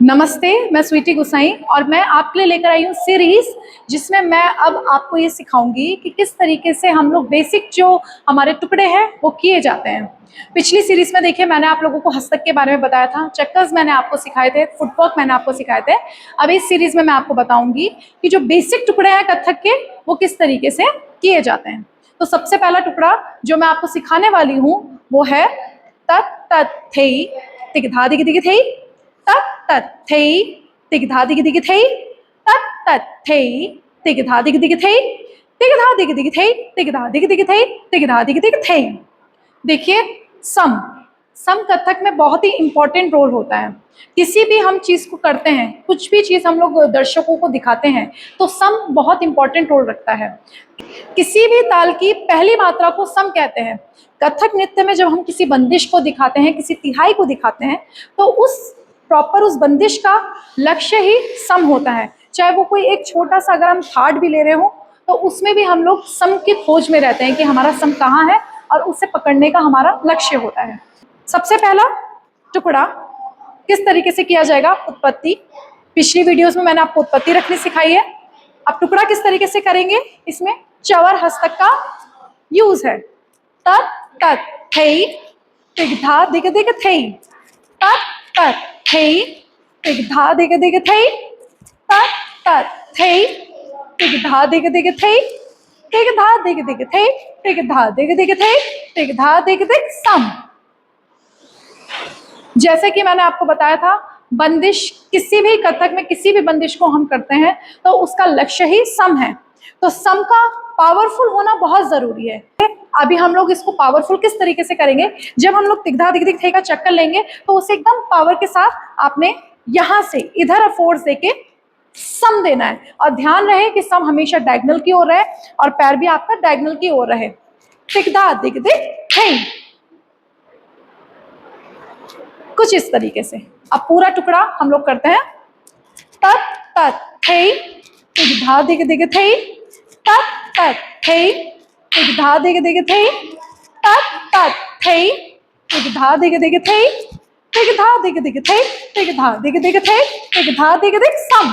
नमस्ते, मैं स्वीटी गुसाई और मैं आपके लिए लेकर आई हूँ सीरीज जिसमें मैं अब आपको ये सिखाऊंगी कि किस तरीके से हम लोग बेसिक जो हमारे टुकड़े हैं वो किए जाते हैं। पिछली सीरीज में देखिए मैंने आप लोगों को हस्तक के बारे में बताया था, चक्कर्स मैंने आपको सिखाए थे, फुटवर्क मैंने आपको सिखाए थे। अब इस सीरीज में मैं आपको बताऊंगी कि जो बेसिक टुकड़े हैं कथक के वो किस तरीके से किए जाते हैं। तो सबसे पहला टुकड़ा जो मैं आपको सिखाने वाली हूँ वो है तत् तत् थेई तिक धा दिग दिग थेई, तत् तत् थेई तिक धा दिग दिग थेई, तत् तत् थेई तिक धा दिग दिग थेई, तिक धा दिग दिग थेई, तिक धा दिग दिग थेई, तिक धा दिग दिग थेई। देखिए सम सम कथक में बहुत ही इंपॉर्टेंट रोल होता है। किसी भी हम चीज को करते हैं, कुछ भी चीज हम लोग दर्शकों को दिखाते हैं तो सम बहुत इंपॉर्टेंट रोल रखता है। किसी भी ताल की पहली मात्रा को सम कहते हैं। कथक नृत्य में जब हम किसी बंदिश को दिखाते हैं, किसी तिहाई को दिखाते हैं, तो उस बंदिश का लक्ष्य ही सम होता है। चाहे वो कोई एक छोटा सा अगर हम थाट भी ले रहे हो तो उसमें भी हम लोग सम की खोज में रहते हैं कि हमारा सम कहाँ है और उसे पकड़ने का हमारा लक्ष्य होता है। सबसे पहला टुकड़ा किस तरीके से किया जाएगा, उत्पत्ति। पिछली वीडियोस में मैंने आपको उत्पत्ति रखनी सिखाई है। अब टुकड़ा किस तरीके से करेंगे, इसमें चवर हस्तक का यूज है। तत् तत् थेई तिक धा दिग दिग थेई, तत् तत् थेई तिक धा दिग दिग थेई, तत् तत् थेई तिक धा दिग दिग थेई, तिक धा दिग दिग थेई, तिक धा दिग दिग थेई, तिक धा दिग दिग सम। जैसे कि मैंने आपको बताया था, बंदिश किसी भी कथक में किसी भी बंदिश को हम करते हैं तो उसका लक्ष्य ही सम है। तो सम का पावरफुल होना बहुत जरूरी है। अभी हम लोग इसको पावरफुल किस तरीके से करेंगे, जब हम लोग तिगधा दिग दिग थे का चक्कर लेंगे तो उसे एकदम पावर के साथ आपने यहां से इधर फोर्स देके सम देना है। और ध्यान रहे कि सम हमेशा डायगोनल की ओर रहे और पैर भी आपका डायगोनल की ओर रहे। तिगधा दिग दिग थे, कुछ इस तरीके से। अब पूरा टुकड़ा हम लोग करते हैं। तत् तत् थेई तिक धा दिग दिग थेई, तत् तत् थेई तिक धा दिग दिग थेई, तत् तत् थेई तिक धा दिग दिग थेई, तिक धा दिग दिग थेई, तिक धा दिग दिग थेई, तिक धा दिग दिग सम।